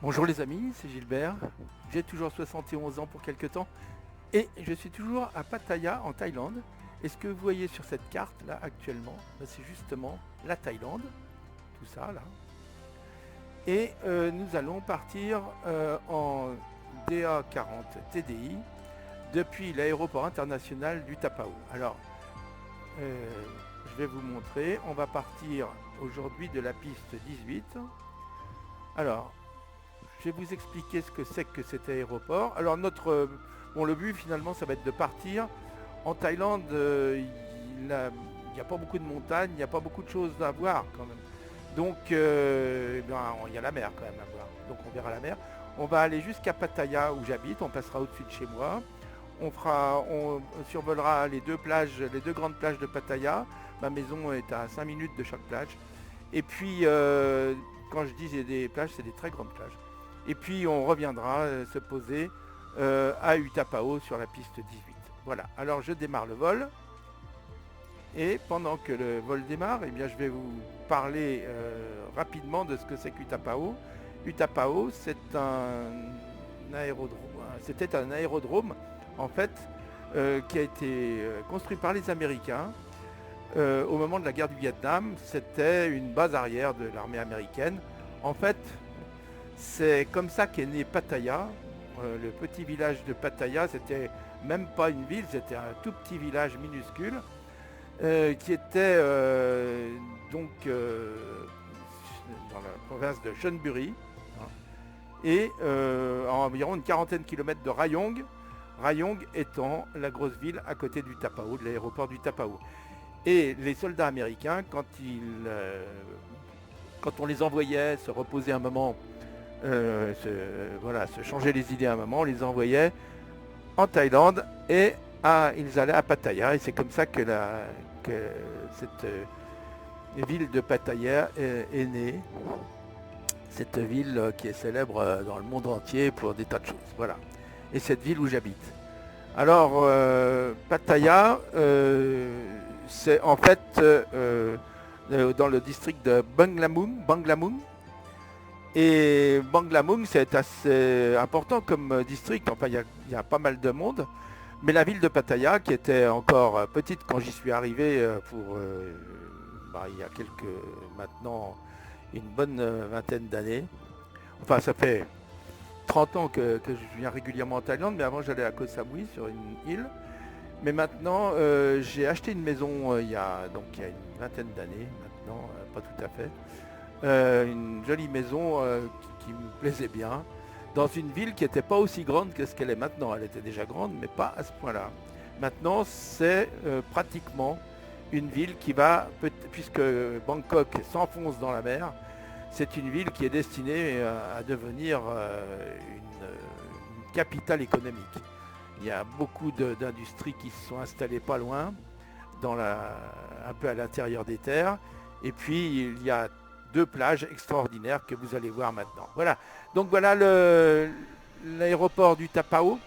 Bonjour les amis, c'est Gilbert. J'ai toujours 71 ans pour quelque temps et je suis toujours à Pattaya en Thaïlande. Et ce que vous voyez sur cette carte là actuellement, c'est justement la Thaïlande, tout ça là. Et nous allons partir en DA40 TDI depuis l'aéroport international du Tapao. Alors, je vais vous montrer. On va partir aujourd'hui de la piste 18. Alors, je vais vous expliquer ce que c'est que cet aéroport. Alors le but finalement, ça va être de partir. En Thaïlande, il n'y a pas beaucoup de montagnes, il n'y a pas beaucoup de choses à voir quand même. Donc, il y a la mer quand même à voir. Donc on verra la mer. On va aller jusqu'à Pattaya où j'habite, on passera au-dessus de chez moi. On survolera les deux grandes plages de Pattaya. Ma maison est à 5 minutes de chaque plage. Et puis, quand je dis des plages, c'est des très grandes plages. Et puis on reviendra se poser à Utapao sur la piste 18. Voilà, alors je démarre le vol. Et pendant que le vol démarre, eh bien, je vais vous parler rapidement de ce que c'est qu'Utapao. Utapao, c'était un aérodrome en fait qui a été construit par les Américains au moment de la guerre du Vietnam. C'était une base arrière de l'armée américaine. En fait, c'est comme ça qu'est né Pattaya. Le petit village de Pattaya, c'était même pas une ville, c'était un tout petit village minuscule qui était dans la province de Chonburi, hein, et à environ une quarantaine de kilomètres de Rayong. Rayong étant la grosse ville à côté du Tapao, de l'aéroport du Tapao. Et les soldats américains, quand on les envoyait se reposer un moment, se changer les idées un moment, on les envoyait en Thaïlande et ils allaient à Pattaya. Et c'est comme ça que cette ville de Pattaya est née. Cette ville qui est célèbre dans le monde entier pour des tas de choses. Voilà. Et cette ville où j'habite. Alors, Pattaya, c'est en fait dans le district de Banglamung. Et Banglamung, c'est assez important comme district. Enfin, il y a pas mal de monde. Mais la ville de Pattaya, qui était encore petite quand j'y suis arrivé il y a maintenant une bonne vingtaine d'années. Enfin, ça fait 30 ans que je viens régulièrement en Thaïlande, mais avant j'allais à Koh Samui sur une île. Mais maintenant, j'ai acheté une maison il y a une vingtaine d'années, maintenant, pas tout à fait. Une jolie maison qui me plaisait bien, dans une ville qui n'était pas aussi grande que ce qu'elle est maintenant. Elle était déjà grande, mais pas à ce point-là. Maintenant, c'est pratiquement une ville qui va, puisque Bangkok s'enfonce dans la mer, c'est une ville qui est destinée à devenir une capitale économique. Il y a beaucoup d'industries qui se sont installées pas loin, un peu à l'intérieur des terres. Et puis, il y a deux plages extraordinaires que vous allez voir maintenant. Voilà. Donc voilà l'aéroport du Tapao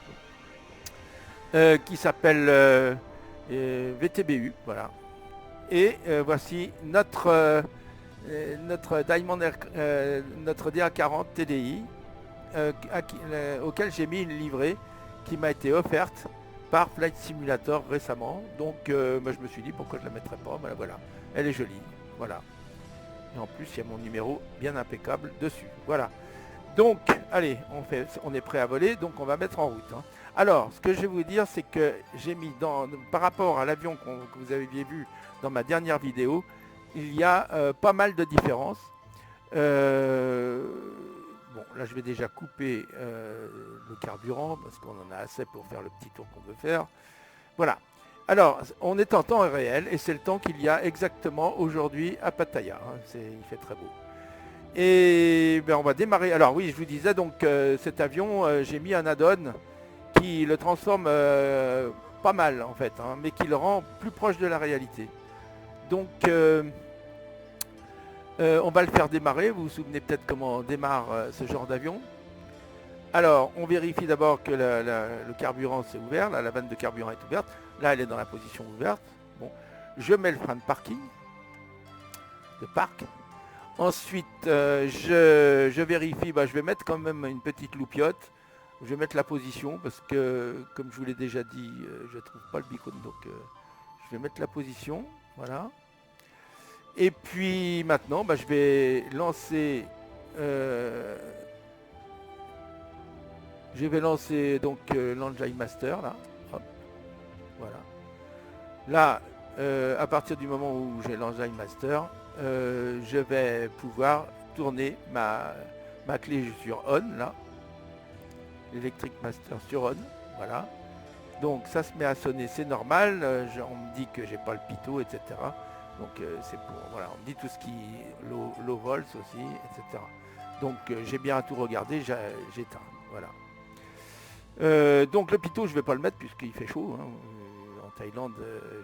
qui s'appelle VTBU. Voilà. Et voici notre DA40 TDI auquel j'ai mis une livrée qui m'a été offerte par Flight Simulator récemment. Donc je me suis dit pourquoi je ne la mettrais pas. Voilà. Elle est jolie. Voilà. Et en plus, il y a mon numéro bien impeccable dessus. Voilà. Donc, allez, on est prêt à voler, donc on va mettre en route. Hein. Alors, ce que je vais vous dire, c'est que j'ai mis par rapport à l'avion que vous aviez vu dans ma dernière vidéo, il y a pas mal de différences. Bon, là, je vais déjà couper le carburant, parce qu'on en a assez pour faire le petit tour qu'on veut faire. Voilà. Alors, on est en temps réel et c'est le temps qu'il y a exactement aujourd'hui à Pattaya. Hein. Il fait très beau. Et on va démarrer. Alors oui, je vous disais donc cet avion, j'ai mis un add-on qui le transforme pas mal en fait, hein, mais qui le rend plus proche de la réalité. Donc on va le faire démarrer. Vous vous souvenez peut-être comment on démarre ce genre d'avion. Alors, on vérifie d'abord que le carburant s'est ouvert. Là, la vanne de carburant est ouverte. Là, elle est dans la position ouverte. Bon, je mets le frein de parking, de parc. Ensuite, je vérifie, je vais mettre quand même une petite loupiote. Je vais mettre la position parce que, comme je vous l'ai déjà dit, je ne trouve pas le beacon. Donc, je vais mettre la position. Voilà. Et puis maintenant, je vais lancer... donc l'Engine Master, là. Hop. Voilà. Là, à partir du moment où j'ai l'Engine Master, je vais pouvoir tourner ma clé sur On, là. L'Electric Master sur On, voilà. Donc ça se met à sonner, c'est normal. On me dit que j'ai pas le pitot, etc. Donc c'est pour, voilà, on me dit tout ce qui low volts aussi, etc. Donc j'ai bien tout regardé, j'éteins, voilà. Donc le pitot, je vais pas le mettre puisqu'il fait chaud. Hein. En Thaïlande,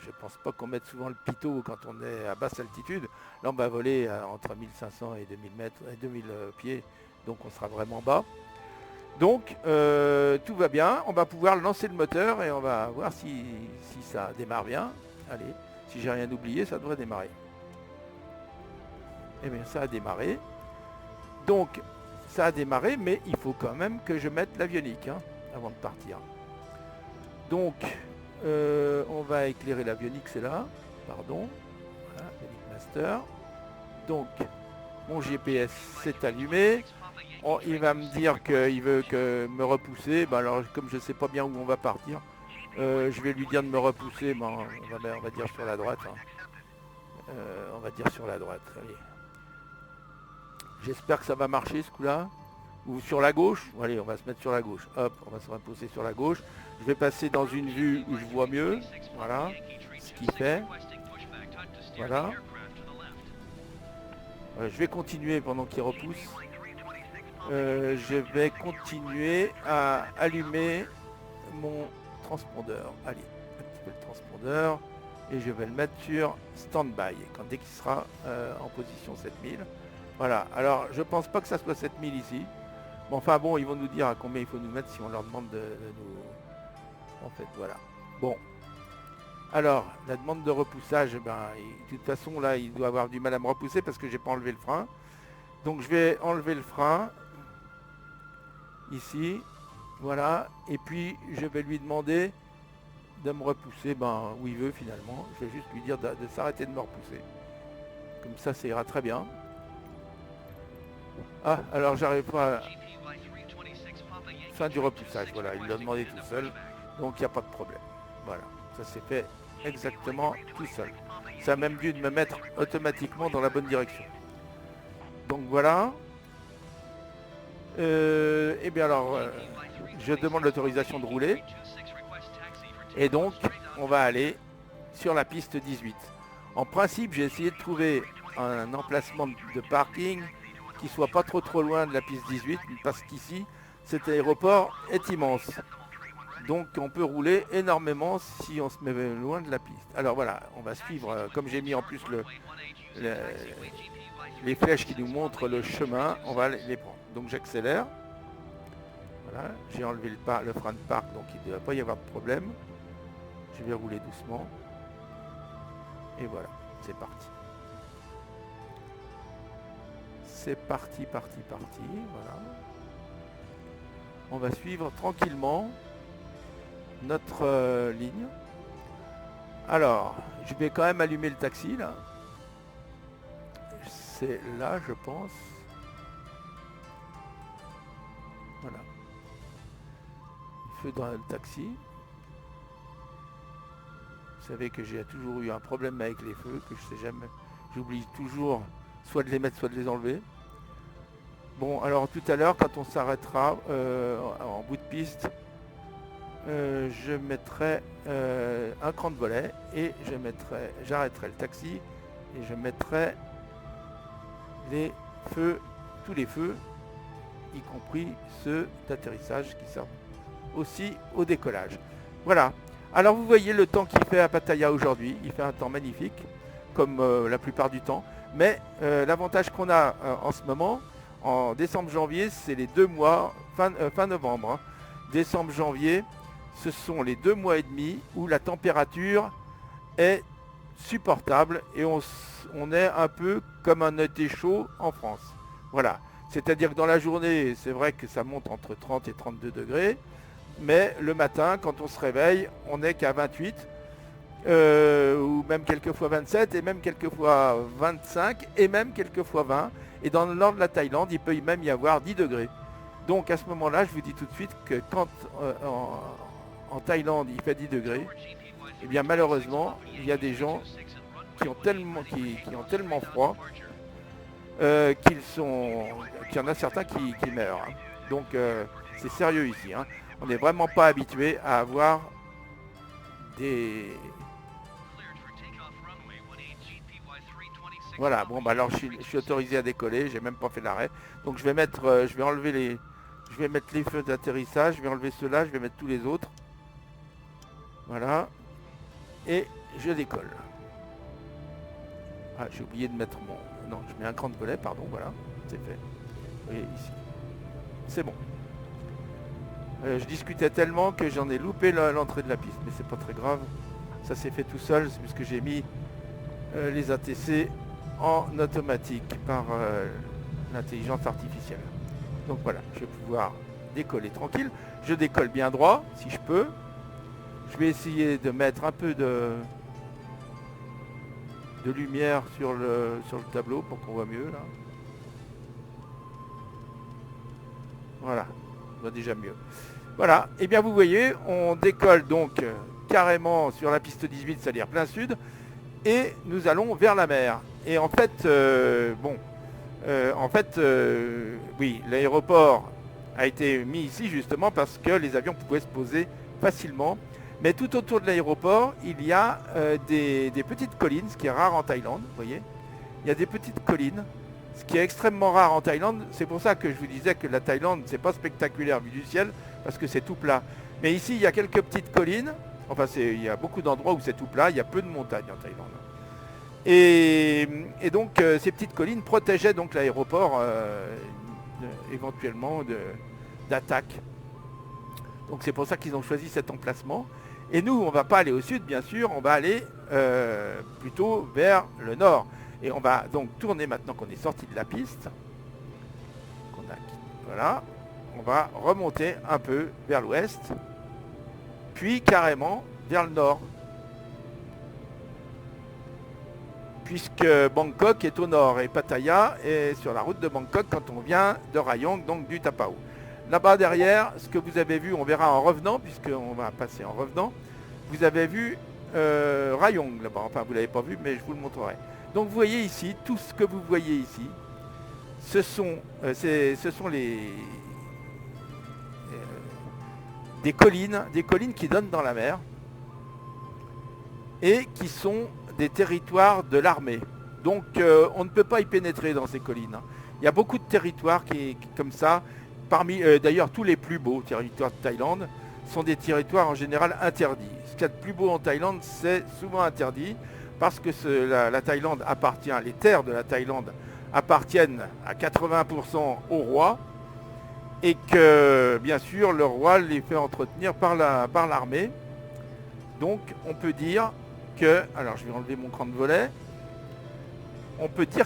je pense pas qu'on mette souvent le pitot quand on est à basse altitude. Là, on va voler entre 1500 et 2000 mètres, et 2000 pieds, donc on sera vraiment bas. Donc tout va bien, on va pouvoir lancer le moteur et on va voir si ça démarre bien. Allez, si j'ai rien oublié, ça devrait démarrer. Eh bien ça a démarré. Donc ça a démarré, mais il faut quand même que je mette l'avionique avant de partir. Donc on va éclairer l'avionique, c'est là, pardon. Voilà, Avionic Master. Donc mon GPS s'est allumé. Il va me dire qu'il veut me repousser. Alors comme je ne sais pas bien où on va partir, je vais lui dire de me repousser. On va dire sur la droite. On va dire sur la droite. Allez. J'espère que ça va marcher ce coup-là. Ou sur la gauche. Allez, on va se mettre sur la gauche. Hop, on va se reposer sur la gauche. Je vais passer dans une vue où je vois mieux. Voilà ce qu'il fait. Voilà. Je vais continuer pendant qu'il repousse. Je vais continuer à allumer mon transpondeur. Allez, un petit peu le transpondeur. Et je vais le mettre sur stand-by dès qu'il sera en position 7000. Voilà, alors je pense pas que ça soit 7000 ici. Mais enfin bon, ils vont nous dire à combien il faut nous mettre si on leur demande de nous... En fait, voilà. Bon. Alors, la demande de repoussage, de toute façon, là, il doit avoir du mal à me repousser parce que j'ai pas enlevé le frein. Donc je vais enlever le frein. Ici. Voilà. Et puis, je vais lui demander de me repousser où il veut finalement. Je vais juste lui dire de s'arrêter de me repousser. Comme ça ira très bien. Ah, alors j'arrive pas à... Fin du repoussage, voilà, il l'a demandé tout seul, donc il n'y a pas de problème. Voilà, ça s'est fait exactement tout seul. Ça a même dû me mettre automatiquement dans la bonne direction. Donc voilà. Et bien alors, je demande l'autorisation de rouler. Et donc, on va aller sur la piste 18. En principe, j'ai essayé de trouver un emplacement de parking qui soit pas trop loin de la piste 18, parce qu'ici, cet aéroport est immense. Donc on peut rouler énormément si on se met loin de la piste. Alors voilà, on va suivre, comme j'ai mis en plus les flèches qui nous montrent le chemin, on va les prendre. Donc j'accélère. Voilà, j'ai enlevé le frein de parc, donc il ne doit pas y avoir de problème. Je vais rouler doucement. Et voilà, c'est parti. C'est parti, voilà. On va suivre tranquillement notre ligne. Alors, je vais quand même allumer le taxi, là. C'est là, je pense. Voilà. Le feu dans le taxi. Vous savez que j'ai toujours eu un problème avec les feux, que je sais jamais. J'oublie toujours soit de les mettre, soit de les enlever. Bon, alors tout à l'heure, quand on s'arrêtera en bout de piste, je mettrai un cran de volet et j'arrêterai le taxi et je mettrai les feux, tous les feux, y compris ceux d'atterrissage qui servent aussi au décollage. Voilà. Alors vous voyez le temps qu'il fait à Pattaya aujourd'hui. Il fait un temps magnifique, comme la plupart du temps. Mais l'avantage qu'on a en ce moment, en décembre-janvier, c'est les 2 mois, fin novembre. Hein. Décembre-janvier, ce sont les 2 mois et demi où la température est supportable et on est un peu comme un été chaud en France. Voilà. C'est-à-dire que dans la journée, c'est vrai que ça monte entre 30 et 32 degrés, mais le matin, quand on se réveille, on n'est qu'à 28, ou même quelquefois 27, et même quelquefois 25, et même quelquefois 20. Et dans le nord de la Thaïlande, il peut même y avoir 10 degrés. Donc à ce moment-là, je vous dis tout de suite que quand en Thaïlande il fait 10 degrés, eh bien malheureusement, il y a des gens qui ont tellement froid qu'il y en a certains qui meurent. Hein. Donc c'est sérieux ici. Hein. On n'est vraiment pas habitué à avoir des... Voilà, bon bah alors je suis autorisé à décoller, j'ai même pas fait l'arrêt. Donc je vais mettre, je vais mettre les feux d'atterrissage, je vais enlever ceux-là, je vais mettre tous les autres. Voilà. Et je décolle. Ah, j'ai oublié de mettre mon... Non, je mets un cran de volet, pardon, voilà, c'est fait. Vous voyez ici. C'est bon. Je discutais tellement que j'en ai loupé l'entrée de la piste, mais c'est pas très grave. Ça s'est fait tout seul, c'est puisque j'ai mis les ATC en automatique par l'intelligence artificielle. Donc voilà, je vais pouvoir décoller tranquille. Je décolle bien droit, si je peux. Je vais essayer de mettre un peu de lumière sur le tableau pour qu'on voit mieux là. Voilà, on voit déjà mieux. Voilà, et bien vous voyez, on décolle donc carrément sur la piste 18, c'est-à-dire plein sud, et nous allons vers la mer. Et en fait, oui, l'aéroport a été mis ici justement parce que les avions pouvaient se poser facilement. Mais tout autour de l'aéroport, il y a des petites collines, ce qui est rare en Thaïlande, vous voyez. Il y a des petites collines, ce qui est extrêmement rare en Thaïlande. C'est pour ça que je vous disais que la Thaïlande, c'est pas spectaculaire vu du ciel, parce que c'est tout plat. Mais ici, il y a quelques petites collines. Enfin, il y a beaucoup d'endroits où c'est tout plat. Il y a peu de montagnes en Thaïlande. Et donc, ces petites collines protégeaient donc l'aéroport éventuellement d'attaques. Donc, c'est pour ça qu'ils ont choisi cet emplacement. Et nous, on ne va pas aller au sud, bien sûr. On va aller plutôt vers le nord. Et on va donc tourner maintenant qu'on est sorti de la piste. Voilà. On va remonter un peu vers l'ouest. Puis carrément vers le nord. Puisque Bangkok est au nord et Pattaya est sur la route de Bangkok quand on vient de Rayong, donc du Tapao. Là-bas derrière, ce que vous avez vu, on verra en revenant, puisqu'on va passer en revenant, vous avez vu Rayong là-bas, enfin vous ne l'avez pas vu, mais je vous le montrerai. Donc vous voyez ici, tout ce que vous voyez ici, ce sont des collines qui donnent dans la mer et qui sont des territoires de l'armée. Donc on ne peut pas y pénétrer dans ces collines. Hein. Il y a beaucoup de territoires qui comme ça, parmi d'ailleurs tous les plus beaux territoires de Thaïlande sont des territoires en général interdits. Ce qu'il y a de plus beau en Thaïlande, c'est souvent interdit parce que la Thaïlande appartient, les terres de la Thaïlande appartiennent à 80% au roi et que bien sûr le roi les fait entretenir par l'armée. Donc on peut dire que, alors je vais enlever mon cran de volet, on peut dire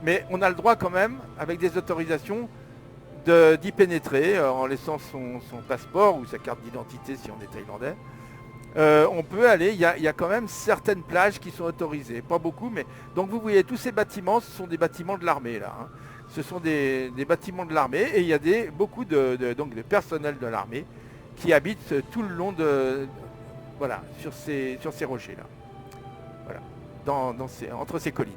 mais on a le droit quand même, avec des autorisations, d'y pénétrer en laissant son passeport ou sa carte d'identité si on est thaïlandais. On peut aller, il y a quand même certaines plages qui sont autorisées, pas beaucoup, mais donc vous voyez tous ces bâtiments, ce sont des bâtiments de l'armée là. Hein. Ce sont des bâtiments de l'armée et il y a beaucoup de personnel de l'armée qui habitent tout le long voilà, sur ces rochers là. Voilà, entre ces collines.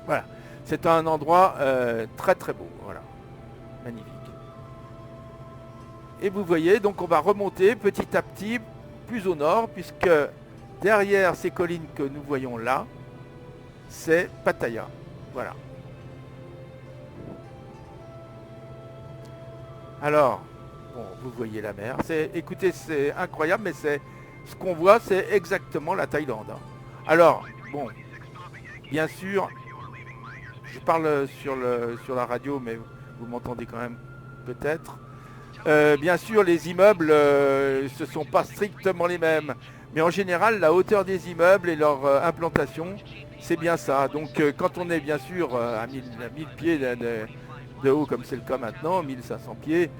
Voilà, c'est un endroit très très beau, voilà, magnifique. Et vous voyez, donc on va remonter petit à petit plus au nord, puisque derrière ces collines que nous voyons là, c'est Pattaya. Voilà. Alors, bon, vous voyez la mer. Écoutez, c'est incroyable, mais ce qu'on voit, c'est exactement la Thaïlande. Hein. Alors, bon, bien sûr, je parle sur la radio, mais vous m'entendez quand même peut-être. Bien sûr, les immeubles, ce ne sont pas strictement les mêmes. Mais en général, la hauteur des immeubles et leur implantation, c'est bien ça. Donc quand on est bien sûr à 1000 pieds de haut, comme c'est le cas maintenant, 1500 pieds,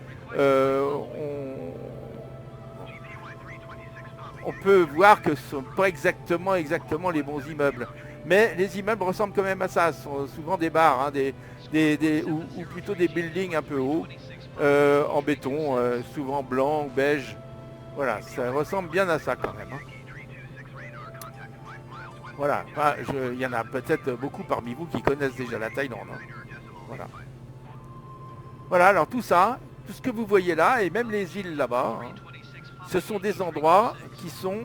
on peut voir que ce ne sont pas exactement les bons immeubles. Mais les immeubles ressemblent quand même à ça. Ce sont souvent des bars, hein, ou plutôt des buildings un peu hauts, en béton, souvent blanc ou beige. Voilà, ça ressemble bien à ça quand même. Hein. Voilà, enfin, il y en a peut-être beaucoup parmi vous qui connaissent déjà la Thaïlande. Hein. Voilà. Voilà, alors tout ça, tout ce que vous voyez là, et même les îles là-bas, hein, ce sont des endroits qui sont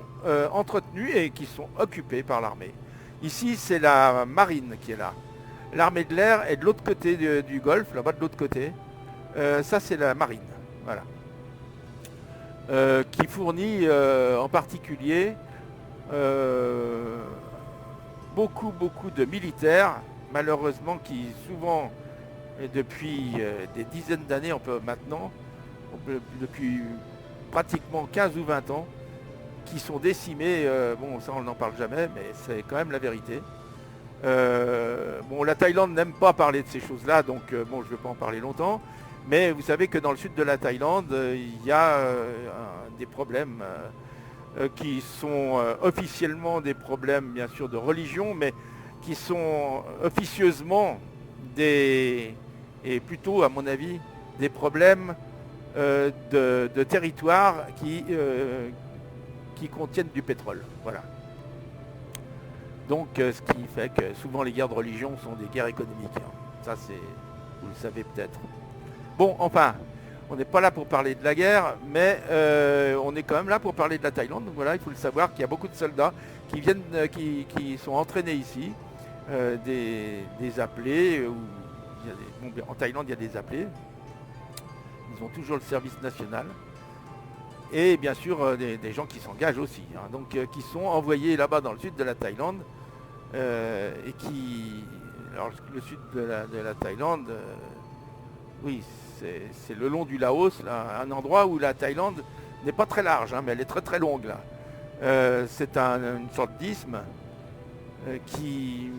entretenus et qui sont occupés par l'armée. Ici, c'est la marine qui est là. L'armée de l'air est de l'autre côté du golfe, là-bas de l'autre côté. Ça, c'est la marine. Voilà. Qui fournit en particulier beaucoup de militaires, malheureusement, qui souvent, et depuis des dizaines d'années, depuis pratiquement 15 ou 20 ans, qui sont décimés. Bon, ça on n'en parle jamais, mais c'est quand même la vérité. Bon, la Thaïlande n'aime pas parler de ces choses-là, donc bon, je ne vais pas en parler longtemps. Mais vous savez que dans le sud de la Thaïlande, il y a des problèmes qui sont officiellement des problèmes, bien sûr, de religion, mais qui sont officieusement et plutôt, à mon avis, des problèmes de territoire qui contiennent du pétrole. Voilà. Donc, ce qui fait que souvent les guerres de religion sont des guerres économiques. Hein. Ça, vous le savez peut-être. Bon, enfin, on n'est pas là pour parler de la guerre, mais on est quand même là pour parler de la Thaïlande. Donc voilà, il faut le savoir qu'il y a beaucoup de soldats qui viennent, qui sont entraînés ici, des appelés. En Thaïlande, il y a des appelés. Ils ont toujours le service national. Et bien sûr, des gens qui s'engagent aussi. Hein, donc, qui sont envoyés là-bas dans le sud de la Thaïlande. Et qui... Alors, le sud de la Thaïlande... oui, c'est le long du Laos, là, un endroit où la Thaïlande n'est pas très large, hein, mais elle est très très longue là. C'est une sorte d'isthme qui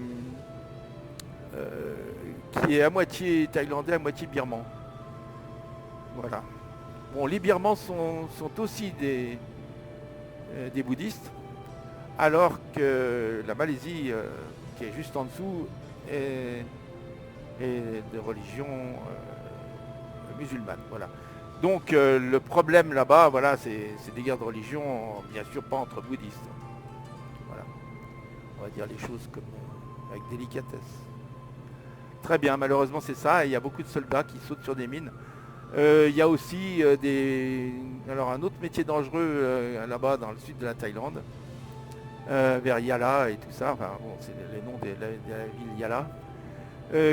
est à moitié thaïlandais, à moitié birman. Voilà. Bon, les Birmans sont aussi des bouddhistes, alors que la Malaisie, qui est juste en dessous, est de religion musulmane. Voilà. Donc le problème là-bas, voilà, c'est des guerres de religion, bien sûr pas entre bouddhistes. Voilà. On va dire les choses comme avec délicatesse. Très bien, malheureusement c'est ça, et il y a beaucoup de soldats qui sautent sur des mines. Il y a aussi un autre métier dangereux là-bas dans le sud de la Thaïlande, vers Yala et tout ça, enfin bon, c'est les noms de la ville Yala,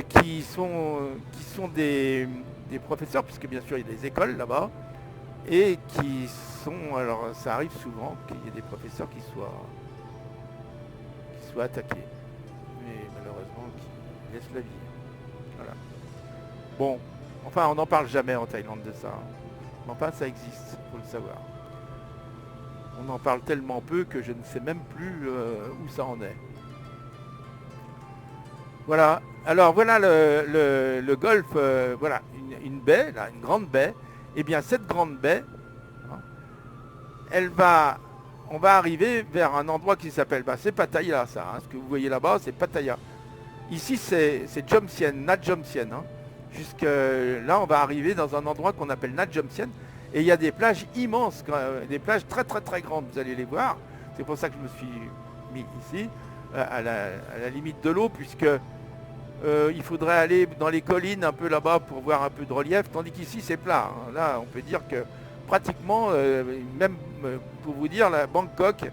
qui sont des professeurs, puisque bien sûr il y a des écoles là-bas, et qui sont, alors ça arrive souvent qu'il y ait des professeurs qui soient attaqués, mais malheureusement qui laissent la vie. Voilà. Bon, enfin on n'en parle jamais en Thaïlande de ça, mais enfin ça existe, il faut le savoir. On en parle tellement peu que je ne sais même plus où ça en est. Voilà, alors voilà le golfe, voilà, une baie, là, une grande baie. Et bien cette grande baie, hein, on va arriver vers un endroit qui s'appelle, c'est Pattaya ça, hein, ce que vous voyez là-bas c'est Pattaya. Ici c'est Jomtien, Nhat Jomtien. Hein. Jusque là on va arriver dans un endroit qu'on appelle Nhat Jomtien. Et il y a des plages immenses, des plages très très très grandes, vous allez les voir. C'est pour ça que je me suis mis ici, à la limite de l'eau, puisque il faudrait aller dans les collines un peu là-bas pour voir un peu de relief, tandis qu'ici c'est plat. Hein. Là on peut dire que pratiquement, même pour vous dire, la Bangkok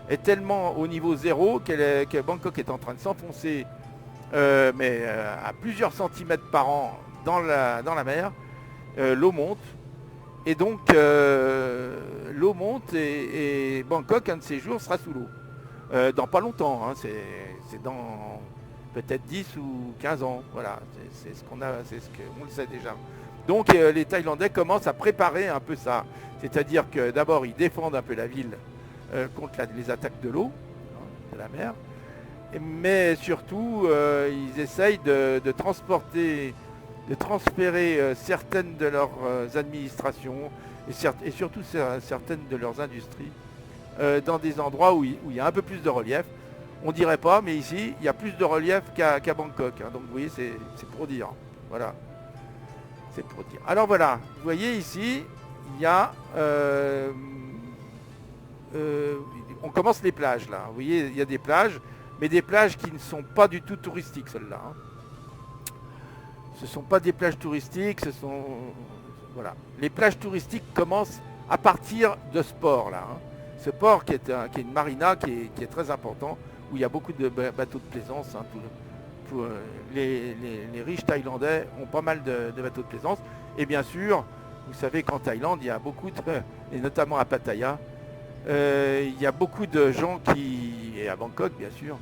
est tellement au niveau zéro que Bangkok est en train de s'enfoncer, mais à plusieurs centimètres par an dans la mer. L'eau monte. Et donc, l'eau monte et Bangkok, un de ces jours, sera sous l'eau. Dans pas longtemps, hein, c'est dans peut-être 10 ou 15 ans. Voilà, c'est ce qu'on le sait déjà. Donc, les Thaïlandais commencent à préparer un peu ça. C'est-à-dire que d'abord, ils défendent un peu la ville contre les attaques de l'eau, hein, de la mer. Mais surtout, ils essayent de transférer certaines de leurs administrations et surtout certaines de leurs industries dans des endroits où il y a un peu plus de relief. On dirait pas, mais ici, il y a plus de relief qu'à Bangkok. Hein. Donc vous voyez, c'est pour dire. Voilà. C'est pour dire. Alors voilà, vous voyez ici, il y a... on commence les plages là. Vous voyez, il y a des plages, mais des plages qui ne sont pas du tout touristiques, celles-là. Hein. Ce ne sont pas des plages touristiques, ce sont... Voilà. Les plages touristiques commencent à partir de ce port là. Hein. Ce port qui est une marina qui est très important, où il y a beaucoup de bateaux de plaisance. Hein, les riches Thaïlandais ont pas mal de bateaux de plaisance. Et bien sûr, vous savez qu'en Thaïlande, il y a beaucoup et notamment à Pattaya, il y a beaucoup de gens et à Bangkok bien sûr,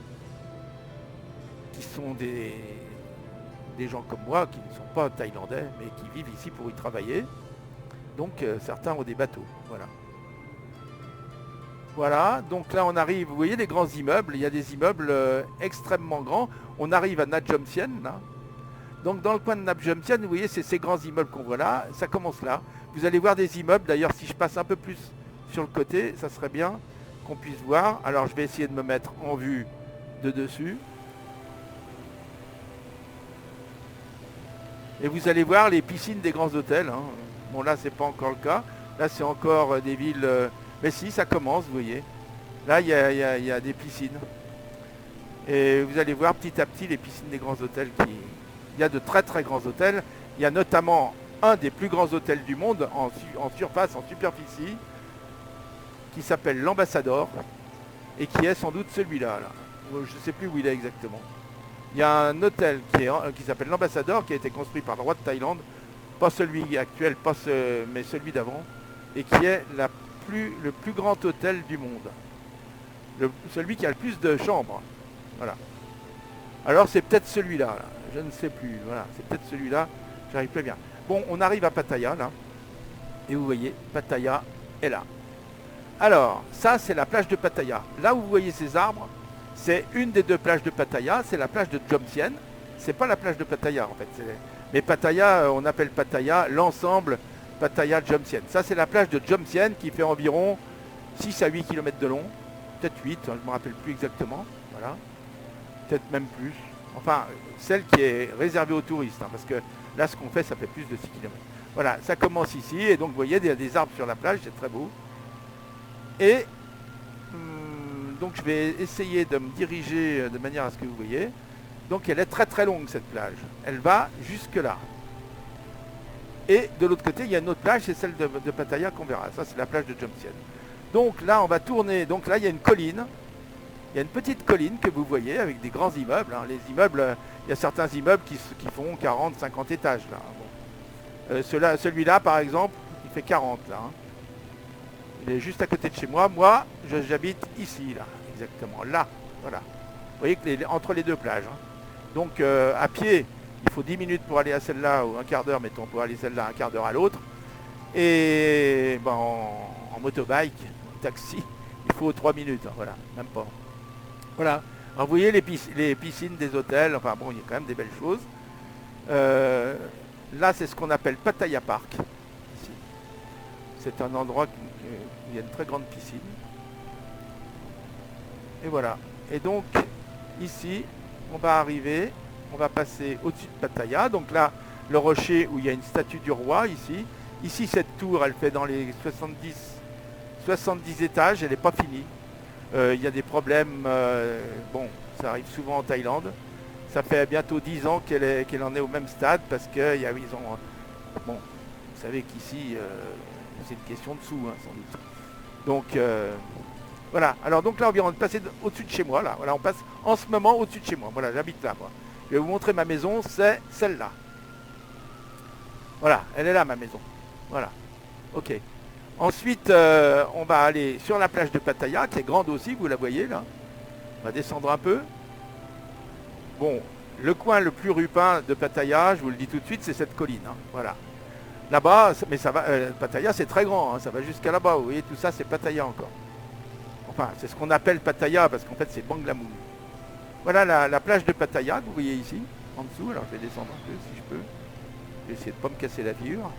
qui sont des gens comme moi, qui ne sont pas thaïlandais, mais qui vivent ici pour y travailler. Donc certains ont des bateaux, voilà. Voilà, donc là on arrive, vous voyez les grands immeubles, il y a des immeubles extrêmement grands. On arrive à Nhat Jom Sien, là. Donc dans le coin de Nhat Jom Sien, vous voyez, c'est ces grands immeubles qu'on voit là, ça commence là. Vous allez voir des immeubles, d'ailleurs si je passe un peu plus sur le côté, ça serait bien qu'on puisse voir. Alors je vais essayer de me mettre en vue de dessus. Et vous allez voir les piscines des grands hôtels. Hein. Bon là c'est pas encore le cas, là c'est encore des villes... Mais si, ça commence, vous voyez. Là, il y a des piscines. Et vous allez voir petit à petit les piscines des grands hôtels. Il y a de très très grands hôtels. Il y a notamment un des plus grands hôtels du monde en surface, en superficie, qui s'appelle l'Ambassador et qui est sans doute celui-là. Là. Je ne sais plus où il est exactement. Il y a un hôtel qui s'appelle l'Ambassador qui a été construit par le roi de Thaïlande, pas celui actuel, mais celui d'avant, et qui est le plus grand hôtel du monde. Celui qui a le plus de chambres. Voilà. Alors c'est peut-être celui-là. Là. Je ne sais plus. Voilà, c'est peut-être celui-là. J'arrive plus bien. Bon, on arrive à Pattaya là. Et vous voyez, Pattaya est là. Alors, ça c'est la plage de Pattaya. Là où vous voyez ces arbres, c'est une des deux plages de Pattaya. C'est la plage de Jom Sien. C'est pas la plage de Pattaya en fait. Mais Pattaya, on appelle Pattaya l'ensemble Pattaya Jom Sien. Ça c'est la plage de Jom Sien qui fait environ 6 à 8 km de long. Peut-être 8, je ne me rappelle plus exactement. Voilà. Peut-être même plus. Enfin, celle qui est réservée aux touristes. Hein, parce que là, ce qu'on fait, ça fait plus de 6 km. Voilà, ça commence ici. Et donc, vous voyez, il y a des arbres sur la plage. C'est très beau. Et donc, je vais essayer de me diriger de manière à ce que vous voyez. Donc, elle est très très longue, cette plage. Elle va jusque là. Et de l'autre côté, il y a une autre plage, c'est celle de Pattaya qu'on verra. Ça, c'est la plage de Jom Sien. Donc là, on va tourner. Donc là, il y a une colline. Il y a une petite colline que vous voyez avec des grands immeubles. Hein. Les immeubles, il y a certains immeubles qui font 40, 50 étages. Là. Bon. Celui-là, par exemple, il fait 40. Là, hein. Il est juste à côté de chez moi. Moi, j'habite ici, là, exactement. Là, voilà. Vous voyez que entre les deux plages. Hein. Donc, à pied, il faut 10 minutes pour aller à celle-là, ou un quart d'heure, mettons, pour aller celle-là, un quart d'heure à l'autre. Et ben, en motobike, en taxi, il faut 3 minutes. Hein, voilà, même pas. Voilà. Alors, vous voyez les piscines des hôtels. Enfin, bon, il y a quand même des belles choses. Là, c'est ce qu'on appelle Pattaya Park. Ici. C'est un endroit où il y a une très grande piscine. Et voilà. Et donc, ici, on va arriver, on va passer au-dessus de Pattaya. Donc là, le rocher où il y a une statue du roi, ici. Ici, cette tour, elle fait dans les 70 étages, elle n'est pas finie. Il y a des problèmes, bon, ça arrive souvent en Thaïlande. Ça fait bientôt 10 ans qu'elle en est au même stade parce qu'ils ont... Bon, vous savez qu'ici, c'est une question de sous, hein, sans doute. Donc, voilà. Alors, donc là, on vient de passer au-dessus de chez moi. Là. Voilà, on passe en ce moment au-dessus de chez moi. Voilà, j'habite là, moi. Je vais vous montrer ma maison, c'est celle-là. Voilà, elle est là, ma maison. Voilà. OK. Ensuite, on va aller sur la plage de Pattaya, qui est grande aussi, vous la voyez, là. On va descendre un peu. Bon, le coin le plus rupin de Pattaya, je vous le dis tout de suite, c'est cette colline. Hein. Voilà. Là-bas, mais ça va, Pattaya, c'est très grand, hein, ça va jusqu'à là-bas. Vous voyez, tout ça, c'est Pattaya encore. Enfin, c'est ce qu'on appelle Pattaya, parce qu'en fait, c'est Banglamoon. Voilà la plage de Pattaya, que vous voyez ici, en dessous. Alors, je vais descendre un peu, si je peux. Je vais essayer de ne pas me casser la figure.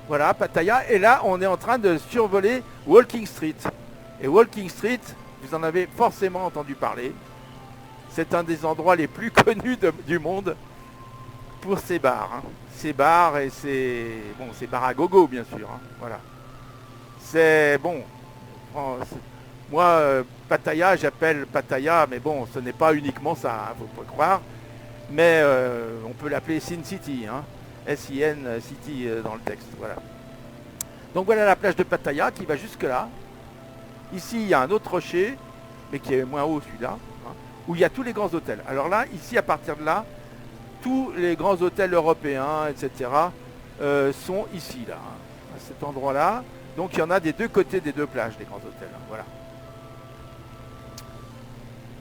Voilà, Pattaya. Et là, on est en train de survoler Walking Street. Et Walking Street, vous en avez forcément entendu parler. C'est un des endroits les plus connus du monde pour ses bars. Hein. Ses bars et ses bars à gogo, bien sûr. Hein. Voilà. C'est bon. Moi, Pattaya, j'appelle Pattaya, mais bon, ce n'est pas uniquement ça, hein, faut pas croire. Mais on peut l'appeler Sin City, hein. S-I-N City dans le texte. Voilà. Donc voilà la plage de Pattaya qui va jusque là. Ici, il y a un autre rocher, mais qui est moins haut celui-là, hein, où il y a tous les grands hôtels. Alors là, ici, à partir de là, tous les grands hôtels européens, etc., sont ici, là, hein, à cet endroit-là. Donc il y en a des deux côtés des deux plages, des grands hôtels. Hein, voilà.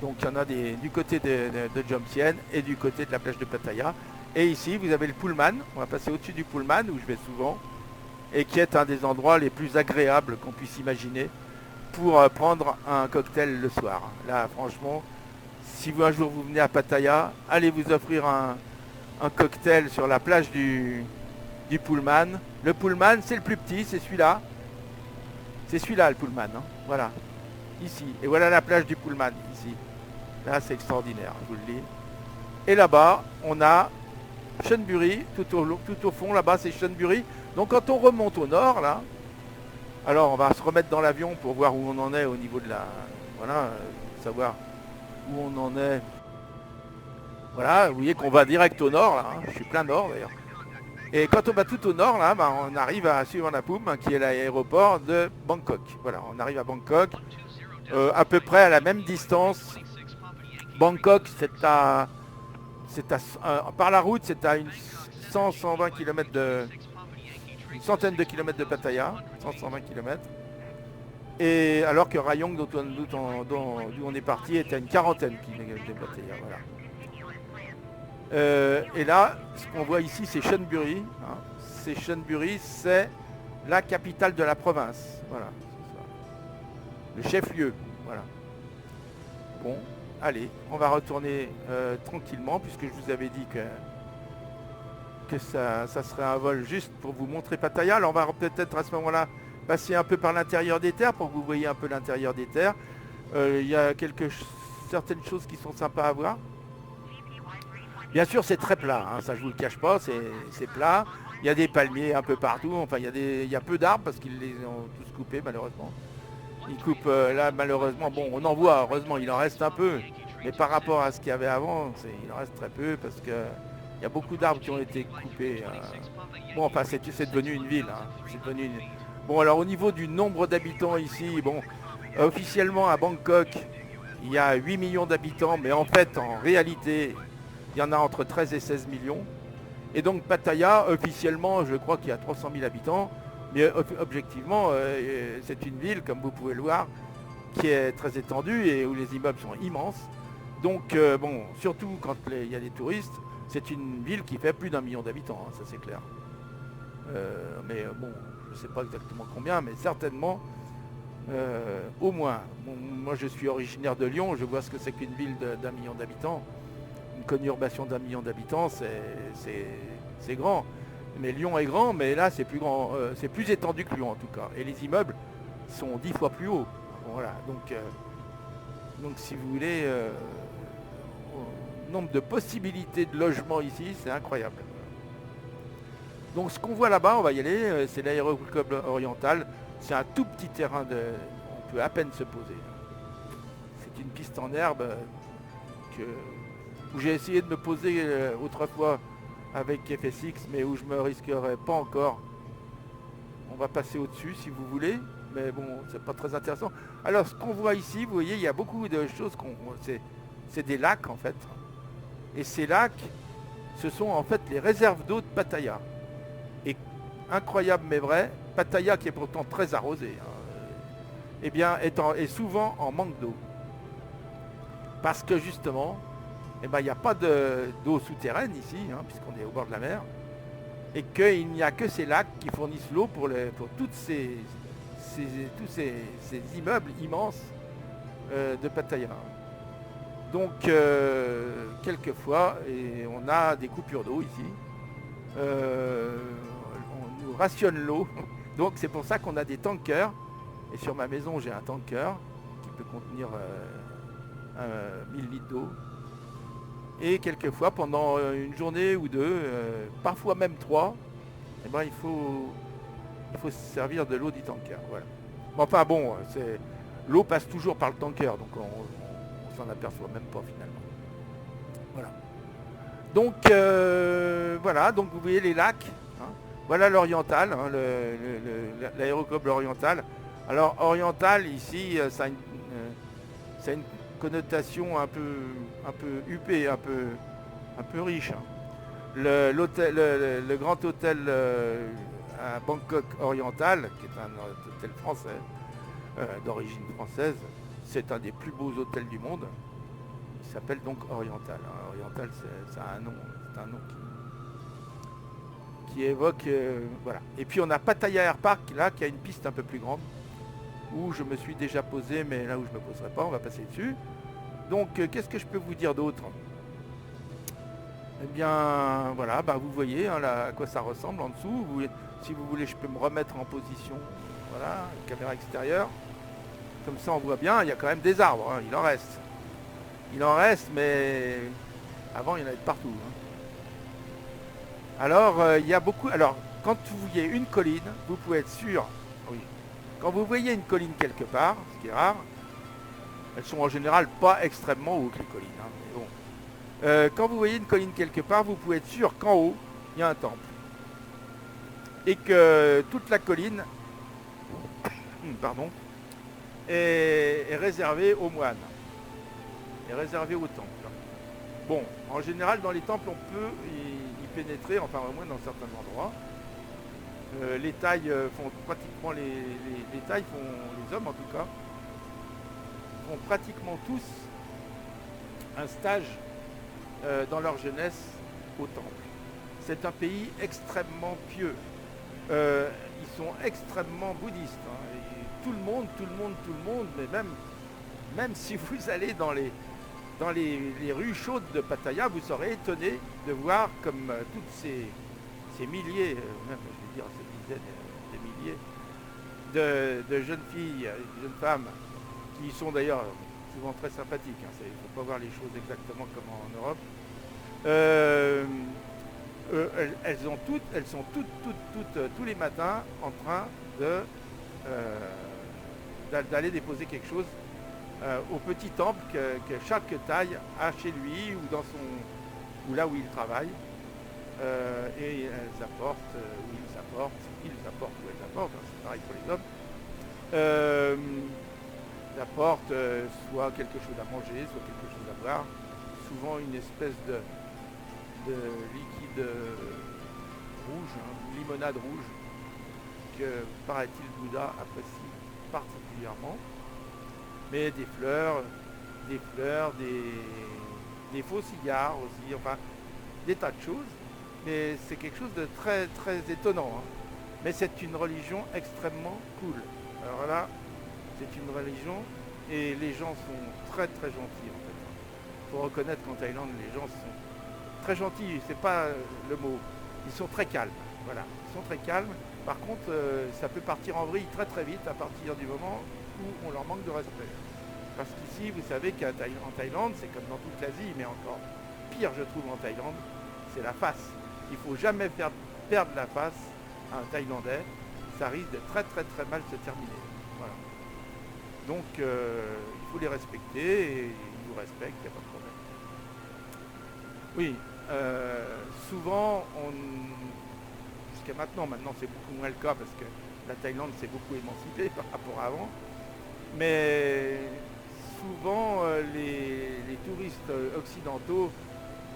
Donc il y en a du côté de Jomtien et du côté de la plage de Pattaya. Et ici, vous avez le Pullman. On va passer au-dessus du Pullman, où je vais souvent, et qui est un des endroits les plus agréables qu'on puisse imaginer pour prendre un cocktail le soir. Là, franchement, si vous un jour vous venez à Pattaya, allez vous offrir un cocktail sur la plage du Pullman. Le Pullman, c'est le plus petit, c'est celui-là. C'est celui-là, le Pullman. Hein. Voilà. Ici. Et voilà la plage du Pullman, ici. Là, c'est extraordinaire, je vous le dis. Et là-bas, on a Chonburi, tout au fond, là-bas, c'est Chonburi. Donc, quand on remonte au nord, là, alors on va se remettre dans l'avion pour voir où on en est au niveau de la... Voilà, savoir où on en est. Voilà, vous voyez qu'on va direct au nord, là. Hein. Je suis plein nord, d'ailleurs. Et quand on va tout au nord, là, bah, on arrive à Suvarnabhumi, hein, qui est l'aéroport de Bangkok. Voilà, on arrive à Bangkok, à peu près à la même distance. Bangkok, par la route, c'est à 120 km une centaine de kilomètres de Pattaya, 120 km. Et alors que Rayong, d'où on est parti, est à une quarantaine de Pattaya. Voilà. Et là, ce qu'on voit ici, c'est Chonburi. Hein. Chonburi, c'est la capitale de la province. Voilà. Le chef-lieu. Voilà. Bon, allez, on va retourner tranquillement, puisque je vous avais dit que ça serait un vol juste pour vous montrer Pattaya. Alors on va peut-être à ce moment-là passer un peu par l'intérieur des terres pour que vous voyez un peu l'intérieur des terres. Il y a certaines choses qui sont sympas à voir. Bien sûr, c'est très plat, hein, ça je vous le cache pas, c'est plat. Il y a des palmiers un peu partout, enfin il y a peu d'arbres parce qu'ils les ont tous coupés malheureusement. Ils coupent là malheureusement, bon on en voit, heureusement il en reste un peu, mais par rapport à ce qu'il y avait avant, il en reste très peu parce que il y a beaucoup d'arbres qui ont été coupés. Bon enfin c'est devenu une ville, hein, c'est devenu une... Bon alors au niveau du nombre d'habitants ici, bon officiellement à Bangkok il y a 8 millions d'habitants, mais en fait en réalité il y en a entre 13 et 16 millions. Et donc Pattaya, officiellement, je crois qu'il y a 300 000 habitants. Mais objectivement, c'est une ville, comme vous pouvez le voir, qui est très étendue et où les immeubles sont immenses. Donc, bon, surtout quand il y a des touristes, c'est une ville qui fait plus d'1 million d'habitants, hein, ça c'est clair. Mais bon, je ne sais pas exactement combien, mais certainement au moins. Bon, moi je suis originaire de Lyon, je vois ce que c'est qu'une ville d'1 million d'habitants. Une conurbation d'1 million d'habitants, c'est grand. Mais Lyon est grand, mais là c'est plus grand, c'est plus étendu que Lyon en tout cas. Et les immeubles sont 10 fois plus hauts. Voilà, donc si vous voulez, le nombre de possibilités de logement ici, c'est incroyable. Donc ce qu'on voit là-bas, on va y aller, c'est l'aéroclub oriental. C'est un tout petit terrain, on peut à peine se poser. C'est une piste en herbe où j'ai essayé de me poser autrefois avec FSX, mais où je me risquerais pas encore. On va passer au-dessus si vous voulez, mais bon, c'est pas très intéressant. Alors, ce qu'on voit ici, vous voyez, il y a beaucoup de choses c'est des lacs en fait. Et ces lacs, ce sont en fait les réserves d'eau de Pattaya. Et incroyable mais vrai, Pattaya qui est pourtant très arrosée, eh bien, est souvent en manque d'eau. Parce que justement, eh ben, il n'y a pas d'eau souterraine ici, hein, puisqu'on est au bord de la mer, et qu'il n'y a que ces lacs qui fournissent l'eau pour tous ces immeubles immenses de Pattaya. Donc, quelquefois, et on a des coupures d'eau ici. On nous rationne l'eau. Donc, c'est pour ça qu'on a des tankers. Et sur ma maison, j'ai un tanker qui peut contenir 1000 litres d'eau. Et quelquefois, pendant une journée ou deux, parfois même 3, eh ben, il faut se servir de l'eau du tanker. Voilà. Mais enfin bon, l'eau passe toujours par le tanker, donc on s'en aperçoit même pas finalement. Voilà. Donc voilà, donc vous voyez les lacs. Hein. Voilà l'oriental, hein, l'aéroclub oriental. Alors oriental ici, ça a une connotation un peu huppée, un peu riche. Hein. Le grand hôtel à Bangkok oriental, qui est un hôtel français, d'origine française, c'est un des plus beaux hôtels du monde. Il s'appelle donc Oriental. Hein. Oriental, c'est un nom qui évoque... voilà. Et puis on a Pattaya Air Park, là, qui a une piste un peu plus grande, où je me suis déjà posé, mais là où je ne me poserai pas, on va passer dessus. Donc, qu'est-ce que je peux vous dire d'autre? Eh bien, voilà, bah, vous voyez hein, là, à quoi ça ressemble en dessous. Si vous voulez, je peux me remettre en position. Voilà, caméra extérieure. Comme ça, on voit bien, il y a quand même des arbres, hein, il en reste. Il en reste, mais avant, il y en avait de partout. Hein. Alors, il y a beaucoup... Alors, quand vous voyez une colline, vous pouvez être sûr... Oui. Quand vous voyez une colline quelque part, ce qui est rare, elles sont en général pas extrêmement hautes, les collines. Hein, mais bon. Quand vous voyez une colline quelque part, vous pouvez être sûr qu'en haut, il y a un temple. Et que toute la colline pardon, est réservée aux moines. Est réservée au temple. Bon, en général, dans les temples, on peut y pénétrer, enfin au moins dans certains endroits. Les tailles font pratiquement les tailles font les hommes en tout cas font pratiquement tous un stage dans leur jeunesse au temple. C'est un pays extrêmement pieux. Ils sont extrêmement bouddhistes. Hein, et tout le monde, mais même si vous allez dans les rues chaudes de Pattaya, vous serez étonné de voir comme toutes ces milliers, même je vais dire ces dizaines de milliers de jeunes filles, de jeunes femmes, qui sont d'ailleurs souvent très sympathiques. Hein, il ne faut pas voir les choses exactement comme en Europe. Elles sont toutes tous les matins en train d'aller déposer quelque chose au petit temple que chaque taille a chez lui ou là où il travaille. Et elles apportent, ou ils apportent, ou elles apportent, hein, c'est pareil pour les hommes, ils apportent soit quelque chose à manger, soit quelque chose à boire, souvent une espèce de liquide rouge, hein, limonade rouge, que paraît-il Bouddha apprécie particulièrement, mais des fleurs, des faux cigares aussi, enfin des tas de choses. Mais c'est quelque chose de très très étonnant. Hein. Mais c'est une religion extrêmement cool. Alors là, c'est une religion et les gens sont très très gentils en fait. Il faut reconnaître qu'en Thaïlande, les gens sont très gentils, c'est pas le mot. Ils sont très calmes. Voilà, ils sont très calmes. Par contre, ça peut partir en vrille très très vite à partir du moment où on leur manque de respect. Parce qu'ici, vous savez qu'en Thaïlande, c'est comme dans toute l'Asie, mais encore pire je trouve en Thaïlande, c'est la face. Il ne faut jamais faire perdre la face à un Thaïlandais. Ça risque de très très très mal se terminer. Voilà. Donc il faut les respecter et ils vous respectent, il n'y a pas de problème. Oui, souvent, jusqu'à maintenant c'est beaucoup moins le cas parce que la Thaïlande s'est beaucoup émancipée par rapport à avant. Mais souvent les touristes occidentaux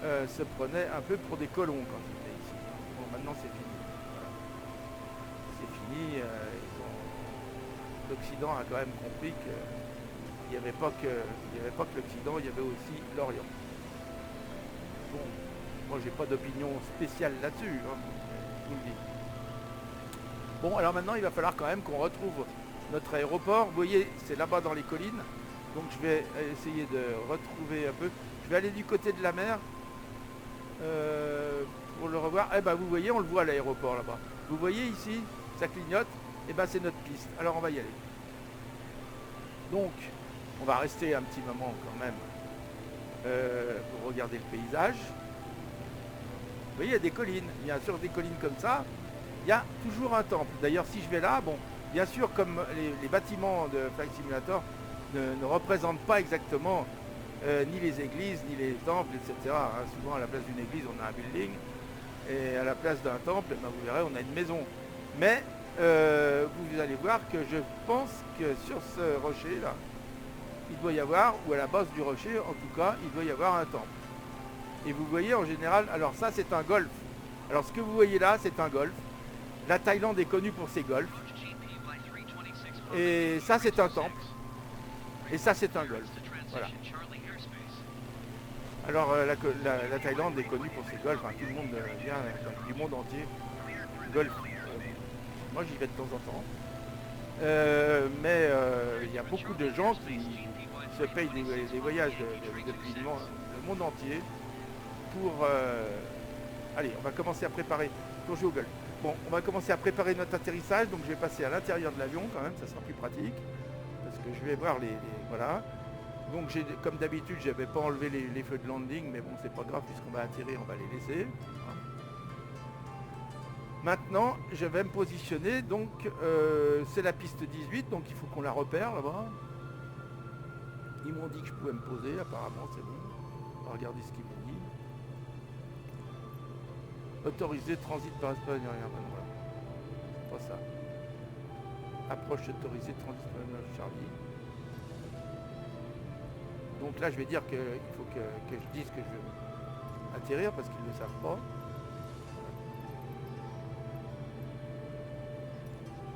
se prenaient un peu pour des colons quand ils étaient ici. Bon, maintenant c'est fini. Voilà. C'est fini. L'Occident a quand même compris qu'il n'y avait pas que l'Occident, il y avait aussi l'Orient. Bon, moi j'ai pas d'opinion spéciale là-dessus, hein, je vous le dis. Bon, alors maintenant il va falloir quand même qu'on retrouve notre aéroport. Vous voyez, c'est là-bas dans les collines. Donc je vais essayer de retrouver un peu. Je vais aller du côté de la mer pour le revoir. Eh ben vous voyez, on le voit à l'aéroport là-bas. Vous voyez ici, ça clignote. Eh ben c'est notre piste. Alors on va y aller. Donc on va rester un petit moment quand même pour regarder le paysage. Vous voyez, il y a des collines. Bien sûr, des collines comme ça, il y a toujours un temple. D'ailleurs, si je vais là, bon, bien sûr, comme les bâtiments de Flight Simulator ne représentent pas exactement ni les églises, ni les temples, etc. Hein. Souvent, à la place d'une église, on a un building. Et à la place d'un temple, ben, vous verrez, on a une maison. Mais vous allez voir que je pense que sur ce rocher-là, il doit y avoir, ou à la base du rocher, en tout cas, il doit y avoir un temple. Et vous voyez en général, alors ça c'est un golfe. Alors ce que vous voyez là, c'est un golfe. La Thaïlande est connue pour ses golfs. Et ça c'est un temple. Et ça c'est un golfe. Voilà. Alors la Thaïlande est connue pour ses golfs. Hein. Tout le monde vient du monde entier. Golf. Moi j'y vais de temps en temps. Mais il y a beaucoup de gens qui se payent des voyages depuis le monde entier pour... allez, on va commencer à préparer pour jouer au golf. Bon, on va commencer à préparer notre atterrissage, donc je vais passer à l'intérieur de l'avion quand même, ça sera plus pratique, parce que je vais voir voilà. Donc comme d'habitude, je n'avais pas enlevé les feux de landing, mais bon, c'est pas grave, puisqu'on va atterrir, on va les laisser. Maintenant, je vais me positionner, donc c'est la piste 18, donc il faut qu'on la repère là-bas. Ils m'ont dit que je pouvais me poser, apparemment c'est bon. On va regarder ce qu'ils m'ont dit. Autorisé transit par espace aérien, voilà. C'est pas ça. Approche autorisée transit par Charlie. Donc là je vais dire qu'il faut que je dise que je veux atterrir parce qu'ils ne le savent pas.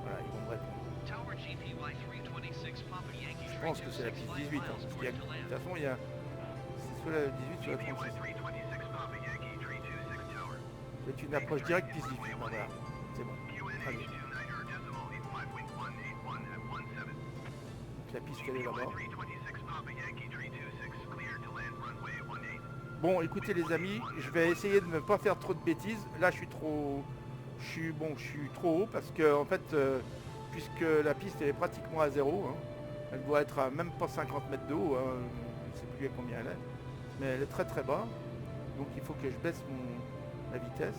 Voilà, ils vont me répondre. Je pense que c'est la piste 18, hein, parce qu'il y a, de toute façon il y a. C'est soit la 18 soit la 36. C'est une approche directe piste 18, voilà. C'est bon. Allez. Donc la piste elle est là-bas. Bon écoutez les amis, je vais essayer de ne pas faire trop de bêtises. Là je suis trop haut parce que en fait puisque la piste elle est pratiquement à zéro, hein, elle doit être à même pas 50 mètres de haut, hein, je ne sais plus à combien elle est, mais elle est très très bas, donc il faut que je baisse la vitesse.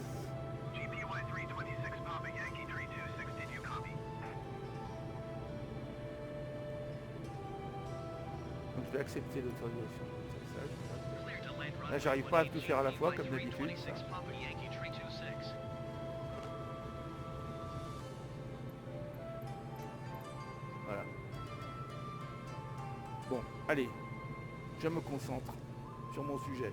Donc je vais accepter l'autorisation d'atterrissage. Là j'arrive pas à tout faire à la fois comme d'habitude. Voilà. Bon, allez, je me concentre sur mon sujet.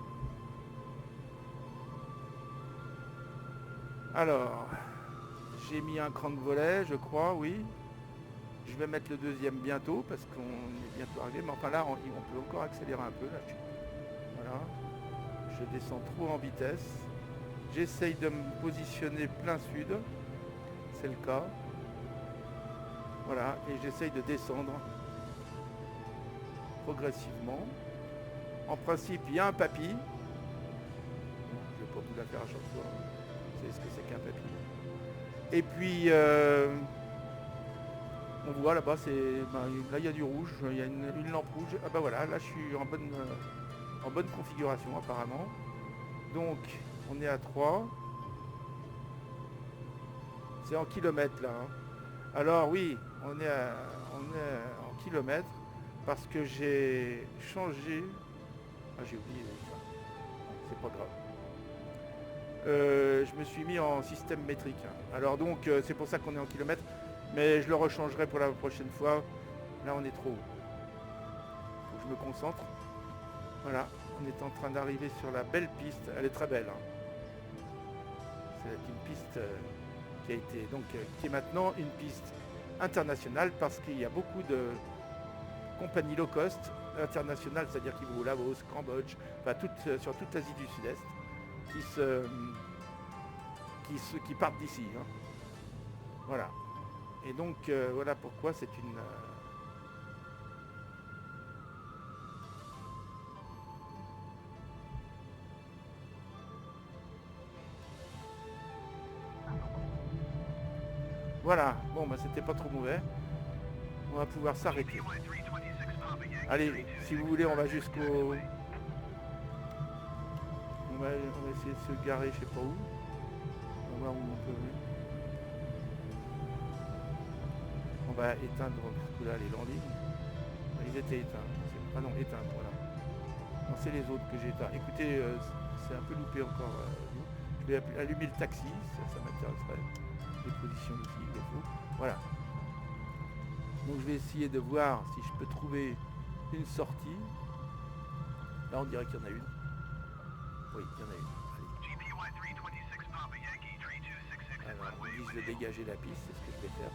Alors, j'ai mis un cran de volet, je crois, oui. Je vais mettre le deuxième bientôt parce qu'on est bientôt arrivé. Mais enfin là, on peut encore accélérer un peu. Là. Voilà. Je descends trop en vitesse. J'essaye de me positionner plein sud. C'est le cas. Voilà. Et j'essaye de descendre progressivement. En principe, il y a un papy. Bon, je ne vais pas vous la faire à chaque fois. Vous savez ce que c'est qu'un papy. Et puis... on voit là-bas, là il y a du rouge, il y a une lampe rouge. Ah bah voilà, là je suis en bonne configuration apparemment. Donc on est à 3. C'est en kilomètres là. Hein. Alors oui, on est en kilomètres parce que j'ai changé. Ah j'ai oublié ça. C'est pas grave. Je me suis mis en système métrique. Hein. Alors donc c'est pour ça qu'on est en kilomètres. Mais je le rechangerai pour la prochaine fois. Là, on est trop haut. Faut que je me concentre. Voilà, on est en train d'arriver sur la belle piste. Elle est très belle. Hein. C'est une piste qui est maintenant une piste internationale parce qu'il y a beaucoup de compagnies low cost internationales, c'est-à-dire qui vont au Laos, Cambodge, enfin sur toute l'Asie du Sud-Est, qui partent d'ici. Hein. Voilà. Et donc voilà pourquoi c'est Voilà, bon bah c'était pas trop mauvais. On va pouvoir s'arrêter. Allez, si vous voulez, on va jusqu'au... On va essayer de se garer, je sais pas où. On va voir où on peut. On va éteindre là les landings. Ils étaient éteints. Ah non, éteints, voilà. Non, c'est les autres que j'ai éteints. Écoutez, c'est un peu loupé encore. Je vais allumer le taxi, ça m'intéresserait. Les positions ici, il faut. Voilà. Donc je vais essayer de voir si je peux trouver une sortie. Là on dirait qu'il y en a une. Oui, il y en a une. Allez. Alors on vise de dégager la piste, c'est ce que je vais faire.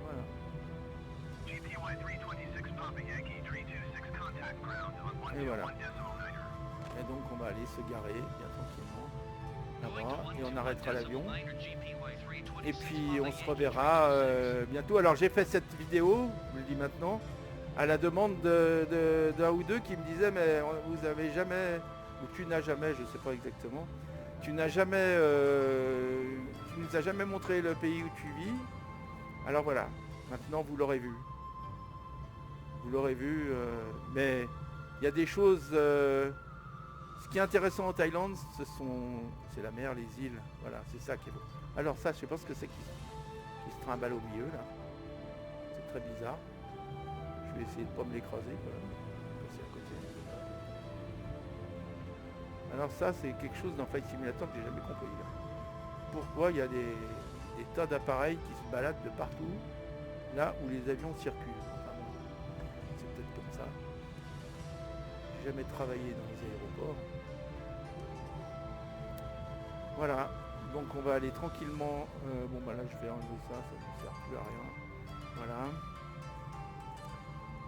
Voilà. Et voilà. Et donc on va aller se garer bien tranquillement là-bas et on arrêtera l'avion. Et puis on se reverra bientôt. Alors j'ai fait cette vidéo, je le dis maintenant, à la demande d'un ou deux qui me disaient mais vous avez jamais, ou tu n'as jamais, je ne sais pas exactement, tu nous as jamais montré le pays où tu vis. Alors voilà, maintenant vous l'aurez vu. Vous l'aurez vu, mais il y a des choses... ce qui est intéressant en Thaïlande, c'est la mer, les îles. Voilà, c'est ça qui est beau. Alors ça, je sais pas ce que c'est qui se trimballe au milieu, là. C'est très bizarre. Je vais essayer de ne pas me l'écraser, quand même. Passer à côté. Alors ça, c'est quelque chose dans Flight Simulator que j'ai jamais compris, là. Pourquoi il y a des tas d'appareils qui se baladent de partout, là où les avions circulent. Enfin, c'est peut-être comme ça. J'ai jamais travaillé dans les aéroports. Voilà, donc on va aller tranquillement. Bon bah là je vais enlever ça, ça ne sert plus à rien. Voilà.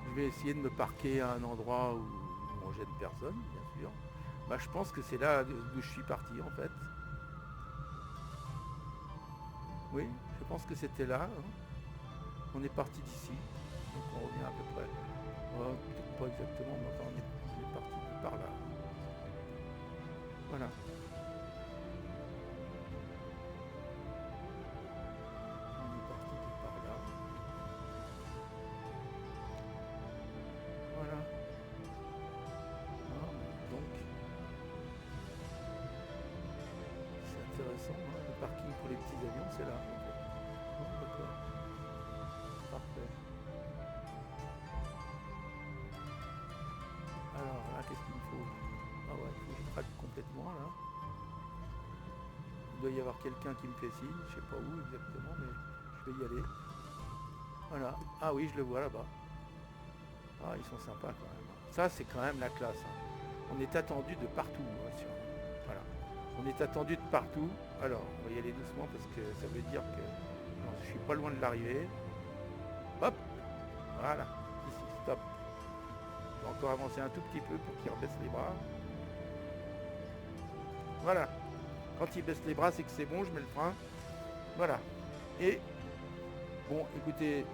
Je vais essayer de me parquer à un endroit où on gêne personne, bien sûr. Bah je pense que c'est là d'où je suis parti en fait. Oui, je pense que c'était là. Hein. On est parti d'ici. Donc on revient à peu près. Peut-être pas exactement, mais enfin on est parti de par là. Voilà. Intéressant, hein, le parking pour les petits avions, c'est là. En fait. Oh, d'accord. Parfait. Alors là, qu'est-ce qu'il me faut? Ah ouais, il faut que je traque complètement là. Il doit y avoir quelqu'un qui me fait signe, je sais pas où exactement, mais je vais y aller. Voilà. Ah oui, je le vois là-bas. Ah, ils sont sympas quand même. Ça, c'est quand même la classe. Hein. On est attendu de partout, bien sûr. Voilà. On est attendu de partout. Alors, on va y aller doucement parce que ça veut dire que non, je suis pas loin de l'arrivée. Hop, voilà, ici, stop. Je vais encore avancer un tout petit peu pour qu'il rebaisse les bras. Voilà. Quand il baisse les bras, c'est que c'est bon, je mets le frein. Voilà. Et, bon, écoutez,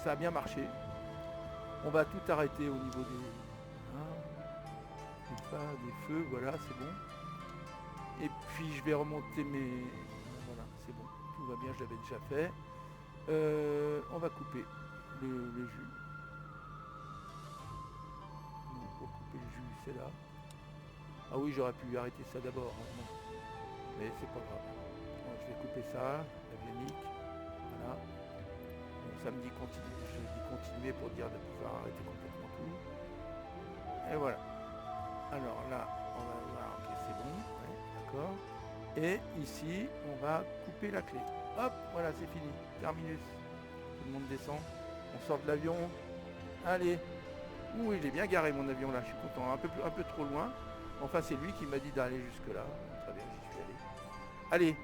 ça a bien marché. On va tout arrêter au niveau des... des feux, voilà, c'est bon. Et puis je vais remonter mes... Voilà, c'est bon, tout va bien, je l'avais déjà fait. On va couper le jus. Donc, pour couper le jus, c'est là. Ah oui, j'aurais pu arrêter ça d'abord, hein, mais c'est pas grave. Donc, je vais couper ça, l'avionique. Voilà. Donc, ça me dit continuer. Je dis continuer pour dire de pouvoir arrêter complètement tout. Et voilà. Alors là, on va voir, ok, c'est bon. D'accord. Et ici, on va couper la clé. Hop, voilà, c'est fini. Terminus. Tout le monde descend. On sort de l'avion. Allez. Ouh, il est bien garé mon avion là, je suis content. Un peu trop loin. Enfin, c'est lui qui m'a dit d'aller jusque là. Très bien, j'y suis allé. Allez.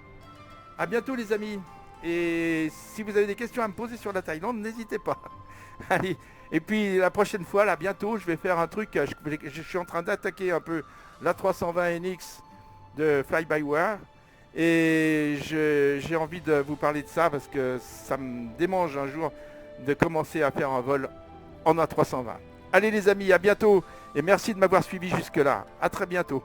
À bientôt les amis. Et si vous avez des questions à me poser sur la Thaïlande, n'hésitez pas. Allez. Et puis la prochaine fois, là, bientôt, je vais faire un truc. Je suis en train d'attaquer un peu l'A320 NX de Fly-by-Wire et j'ai envie de vous parler de ça parce que ça me démange un jour de commencer à faire un vol en A320. Allez les amis, à bientôt et merci de m'avoir suivi jusque là. À très bientôt.